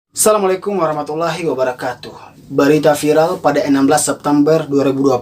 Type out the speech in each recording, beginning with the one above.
Assalamualaikum warahmatullahi wabarakatuh. Berita viral pada 16 September 2020,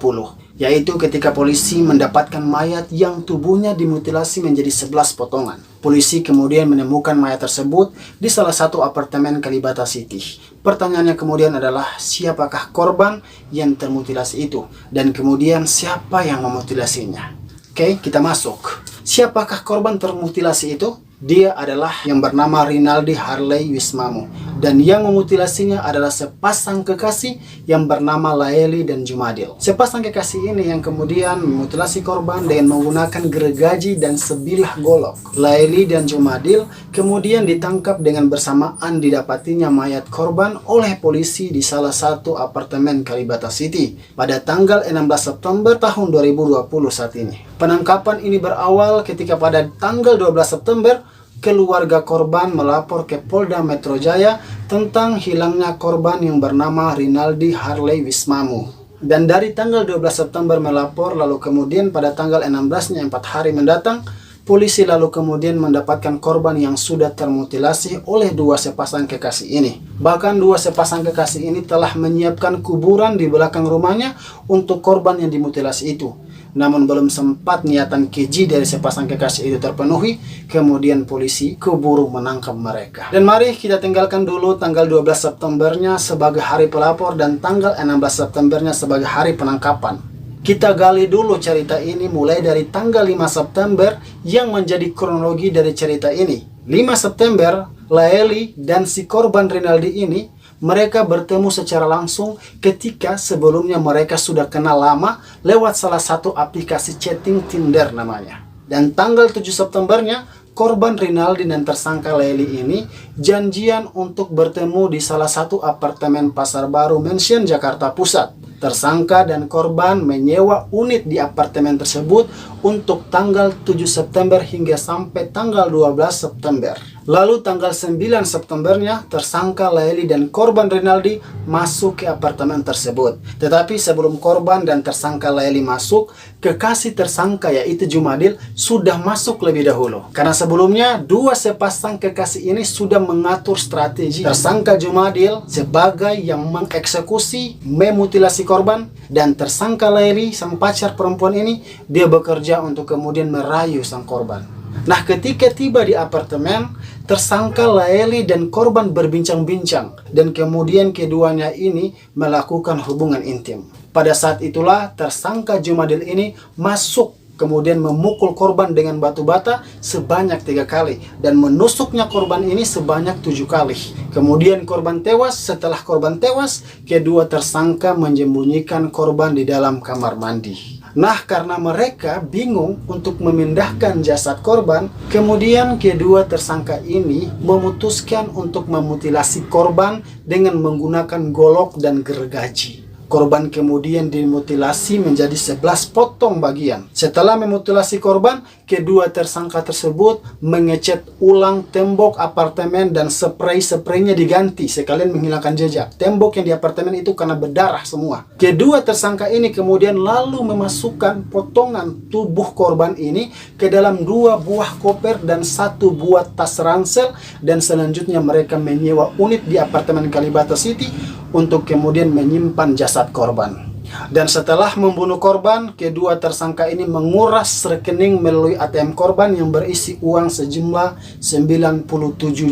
yaitu ketika polisi mendapatkan mayat yang tubuhnya dimutilasi menjadi 11 potongan. Polisi kemudian menemukan mayat tersebut di salah satu apartemen Kalibata City. Pertanyaannya kemudian adalah, siapakah korban yang termutilasi itu? Dan kemudian siapa yang memutilasinya? Oke, kita masuk. Siapakah korban termutilasi itu? Dia adalah yang bernama Rinaldi Harley Wismamu, dan yang memutilasinya adalah sepasang kekasih yang bernama Laeli dan Jumadil. Sepasang kekasih ini yang kemudian memutilasi korban dengan menggunakan gergaji dan sebilah golok. Laeli dan Jumadil kemudian ditangkap dengan bersamaan didapatinya mayat korban oleh polisi di salah satu apartemen Kalibata City pada tanggal 16 September tahun 2020 saat ini. Penangkapan ini berawal ketika pada tanggal 12 September keluarga korban melapor ke Polda Metro Jaya tentang hilangnya korban yang bernama Rinaldi Harley Wismamu. Dan dari tanggal 12 September melapor, lalu kemudian pada tanggal 16-nya 4 hari mendatang, polisi lalu kemudian mendapatkan korban yang sudah termutilasi oleh dua sepasang kekasih ini. Bahkan dua sepasang kekasih ini telah menyiapkan kuburan di belakang rumahnya untuk korban yang dimutilasi itu. Namun belum sempat niatan keji dari sepasang kekasih itu terpenuhi, kemudian polisi keburu menangkap mereka. Dan mari kita tinggalkan dulu tanggal 12 Septembernya sebagai hari pelapor dan tanggal 16 Septembernya sebagai hari penangkapan. Kita gali dulu cerita ini mulai dari tanggal 5 September yang menjadi kronologi dari cerita ini. 5 September, Laeli dan si korban Rinaldi ini mereka bertemu secara langsung ketika sebelumnya mereka sudah kenal lama lewat salah satu aplikasi chatting Tinder namanya. Dan tanggal 7 Septembernya, korban Rinaldi dan tersangka Laeli ini janjian untuk bertemu di salah satu apartemen Pasar Baru Mansion Jakarta Pusat. Tersangka dan korban menyewa unit di apartemen tersebut untuk tanggal 7 September hingga sampai tanggal 12 September. Lalu tanggal 9 Septembernya, tersangka Laeli dan korban Rinaldi masuk ke apartemen tersebut. Tetapi sebelum korban dan tersangka Laeli masuk, kekasih tersangka yaitu Jumadil sudah masuk lebih dahulu. Karena sebelumnya, dua sepasang kekasih ini sudah mengatur strategi. Tersangka Jumadil sebagai yang mengeksekusi, memutilasi korban, dan tersangka Laeli, sang pacar perempuan ini, dia bekerja untuk kemudian merayu sang korban. Nah, ketika tiba di apartemen, tersangka Laeli dan korban berbincang-bincang dan kemudian keduanya ini melakukan hubungan intim. Pada saat itulah tersangka Jumadil ini masuk kemudian memukul korban dengan batu bata sebanyak 3 kali dan menusuknya korban ini sebanyak 7 kali. Kemudian korban tewas. Setelah korban tewas, kedua tersangka menyembunyikan korban di dalam kamar mandi. Nah, karena mereka bingung untuk memindahkan jasad korban, kemudian kedua tersangka ini memutuskan untuk memutilasi korban dengan menggunakan golok dan gergaji. Korban kemudian dimutilasi menjadi 11 potong bagian. Setelah memutilasi korban, kedua tersangka tersebut mengecat ulang tembok apartemen dan spraynya diganti sekalian menghilangkan jejak. Tembok yang di apartemen itu karena berdarah semua. Kedua tersangka ini kemudian lalu memasukkan potongan tubuh korban ini ke dalam 2 buah koper dan 1 buah tas ransel, dan selanjutnya mereka menyewa unit di apartemen Kalibata City untuk kemudian menyimpan jasad korban. Dan setelah membunuh korban, kedua tersangka ini menguras rekening melalui ATM korban yang berisi uang sejumlah 97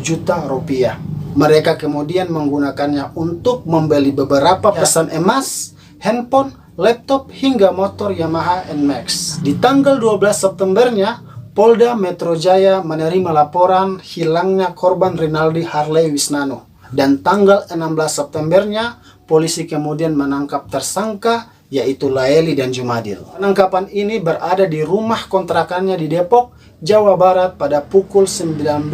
juta rupiah. Mereka kemudian menggunakannya untuk membeli beberapa pesan emas, handphone, laptop, hingga motor Yamaha NMAX. Di tanggal 12 Septembernya, Polda Metro Jaya menerima laporan hilangnya korban Rinaldi Harley Wismamu. Dan tanggal 16 Septembernya, polisi kemudian menangkap tersangka yaitu Laeli dan Jumadil. Penangkapan ini berada di rumah kontrakannya di Depok, Jawa Barat pada pukul 19.00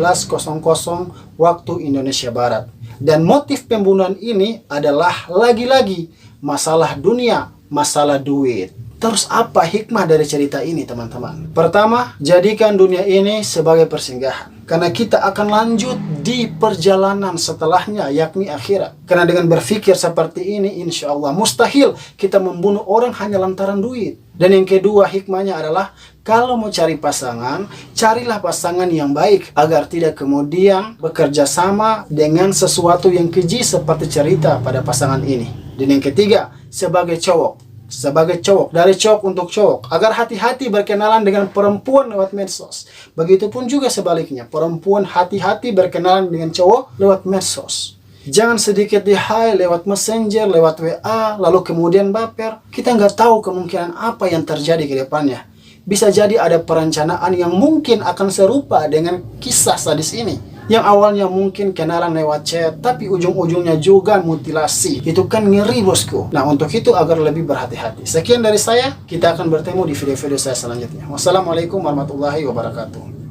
waktu Indonesia Barat. Dan motif pembunuhan ini adalah lagi-lagi masalah dunia, masalah duit. Terus apa hikmah dari cerita ini, teman-teman? Pertama, jadikan dunia ini sebagai persinggahan. Karena kita akan lanjut di perjalanan setelahnya, yakni akhirat. Karena dengan berpikir seperti ini, insya Allah mustahil kita membunuh orang hanya lantaran duit. Dan yang kedua hikmahnya adalah, kalau mau cari pasangan, carilah pasangan yang baik, agar tidak kemudian bekerja sama dengan sesuatu yang keji seperti cerita pada pasangan ini. Dan yang ketiga, sebagai cowok, dari cowok untuk cowok, agar hati-hati berkenalan dengan perempuan lewat medsos. Begitupun juga sebaliknya, perempuan hati-hati berkenalan dengan cowok lewat medsos. Jangan sedikit di hi lewat messenger, lewat WA, lalu kemudian baper. Kita nggak tahu kemungkinan apa yang terjadi ke depannya. Bisa jadi ada perencanaan yang mungkin akan serupa dengan kisah sadis ini. Yang awalnya mungkin kenalan lewat chat, tapi ujung-ujungnya juga mutilasi. Itu kan ngeri, bosku. Nah, untuk itu agar lebih berhati-hati. Sekian dari saya, kita akan bertemu di video-video saya selanjutnya. Wassalamualaikum warahmatullahi wabarakatuh.